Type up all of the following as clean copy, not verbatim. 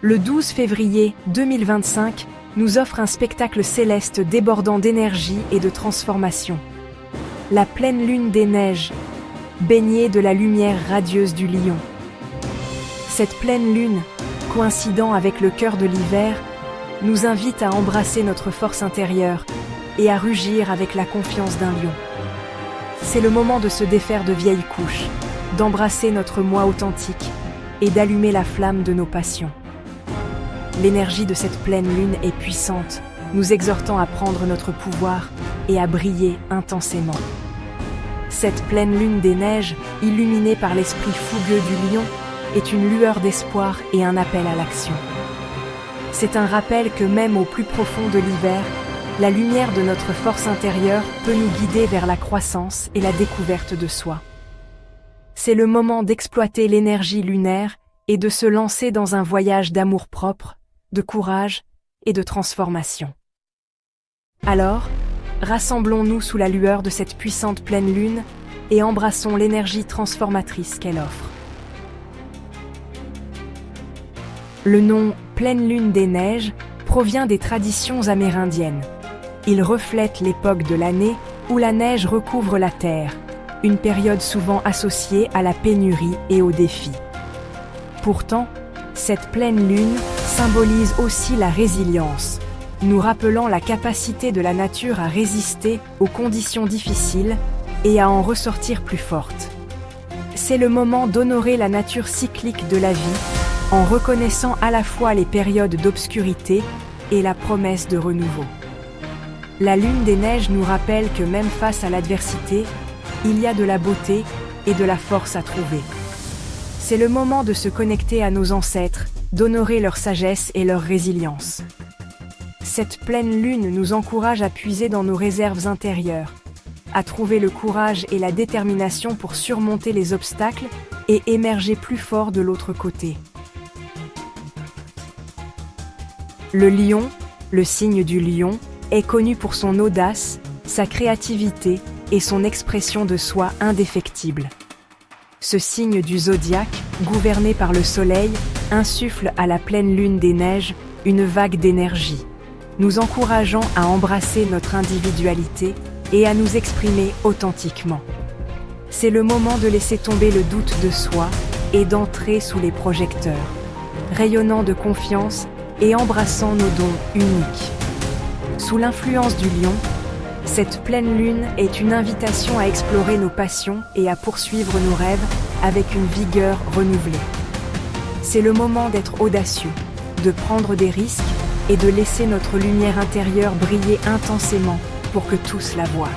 Le 12 février 2025 nous offre un spectacle céleste débordant d'énergie et de transformation. La pleine lune des neiges, baignée de la lumière radieuse du lion. Cette pleine lune, coïncidant avec le cœur de l'hiver, nous invite à embrasser notre force intérieure et à rugir avec la confiance d'un lion. C'est le moment de se défaire de vieilles couches, d'embrasser notre moi authentique et d'allumer la flamme de nos passions. L'énergie de cette pleine lune est puissante, nous exhortant à prendre notre pouvoir et à briller intensément. Cette pleine lune des neiges, illuminée par l'esprit fougueux du lion, est une lueur d'espoir et un appel à l'action. C'est un rappel que même au plus profond de l'hiver, la lumière de notre force intérieure peut nous guider vers la croissance et la découverte de soi. C'est le moment d'exploiter l'énergie lunaire et de se lancer dans un voyage d'amour-propre, de courage et de transformation. Alors, rassemblons-nous sous la lueur de cette puissante pleine lune et embrassons l'énergie transformatrice qu'elle offre. Le nom « pleine lune des neiges » provient des traditions amérindiennes. Il reflète l'époque de l'année où la neige recouvre la terre, une période souvent associée à la pénurie et aux défis. Pourtant, cette pleine lune symbolise aussi la résilience, nous rappelant la capacité de la nature à résister aux conditions difficiles et à en ressortir plus forte. C'est le moment d'honorer la nature cyclique de la vie en reconnaissant à la fois les périodes d'obscurité et la promesse de renouveau. La lune des neiges nous rappelle que même face à l'adversité, il y a de la beauté et de la force à trouver. C'est le moment de se connecter à nos ancêtres, d'honorer leur sagesse et leur résilience. Cette pleine lune nous encourage à puiser dans nos réserves intérieures, à trouver le courage et la détermination pour surmonter les obstacles et émerger plus fort de l'autre côté. Le lion, le signe du lion, est connu pour son audace, sa créativité et son expression de soi indéfectible. Ce signe du zodiaque, gouverné par le soleil, insuffle à la pleine lune des neiges une vague d'énergie, nous encourageant à embrasser notre individualité et à nous exprimer authentiquement. C'est le moment de laisser tomber le doute de soi et d'entrer sous les projecteurs, rayonnant de confiance et embrassant nos dons uniques. Sous l'influence du lion, cette pleine lune est une invitation à explorer nos passions et à poursuivre nos rêves avec une vigueur renouvelée. C'est le moment d'être audacieux, de prendre des risques et de laisser notre lumière intérieure briller intensément pour que tous la voient.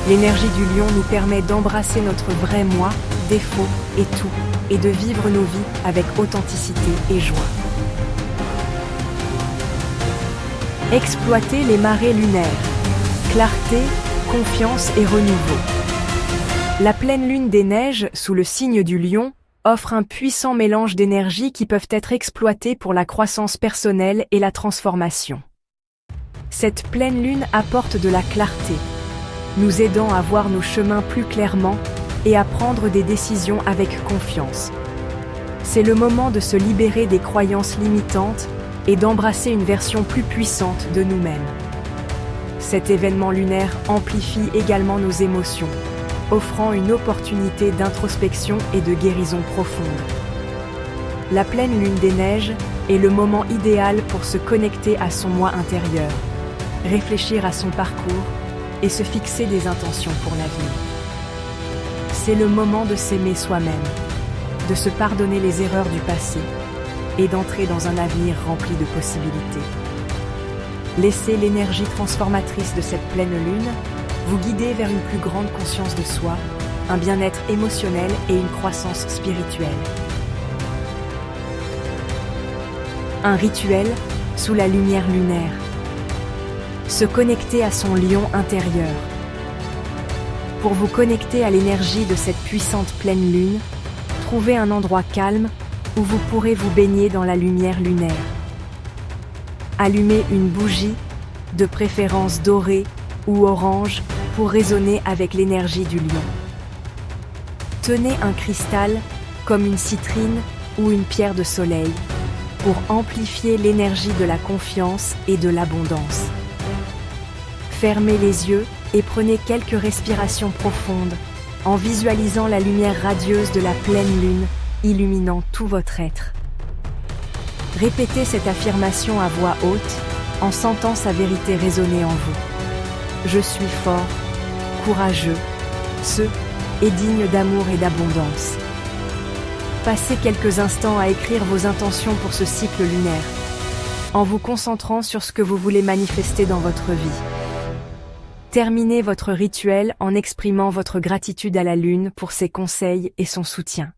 L'énergie du lion nous permet d'embrasser notre vrai moi, défauts et tout, et de vivre nos vies avec authenticité et joie. Exploiter les marées lunaires. Clarté, confiance et renouveau. La pleine lune des neiges, sous le signe du lion, offre un puissant mélange d'énergies qui peuvent être exploitées pour la croissance personnelle et la transformation. Cette pleine lune apporte de la clarté, nous aidant à voir nos chemins plus clairement et à prendre des décisions avec confiance. C'est le moment de se libérer des croyances limitantes et d'embrasser une version plus puissante de nous-mêmes. Cet événement lunaire amplifie également nos émotions, offrant une opportunité d'introspection et de guérison profonde. La pleine lune des neiges est le moment idéal pour se connecter à son moi intérieur, réfléchir à son parcours et se fixer des intentions pour l'avenir. C'est le moment de s'aimer soi-même, de se pardonner les erreurs du passé et d'entrer dans un avenir rempli de possibilités. Laissez l'énergie transformatrice de cette pleine lune vous guider vers une plus grande conscience de soi, un bien-être émotionnel et une croissance spirituelle. Un rituel sous la lumière lunaire. Se connecter à son lion intérieur. Pour vous connecter à l'énergie de cette puissante pleine lune, trouvez un endroit calme où vous pourrez vous baigner dans la lumière lunaire. Allumez une bougie, de préférence dorée ou orange, pour résonner avec l'énergie du lion. Tenez un cristal, comme une citrine ou une pierre de soleil, pour amplifier l'énergie de la confiance et de l'abondance. Fermez les yeux et prenez quelques respirations profondes, en visualisant la lumière radieuse de la pleine lune illuminant tout votre être. Répétez cette affirmation à voix haute, en sentant sa vérité résonner en vous. Je suis fort, courageux, et digne d'amour et d'abondance. Passez quelques instants à écrire vos intentions pour ce cycle lunaire, en vous concentrant sur ce que vous voulez manifester dans votre vie. Terminez votre rituel en exprimant votre gratitude à la lune pour ses conseils et son soutien.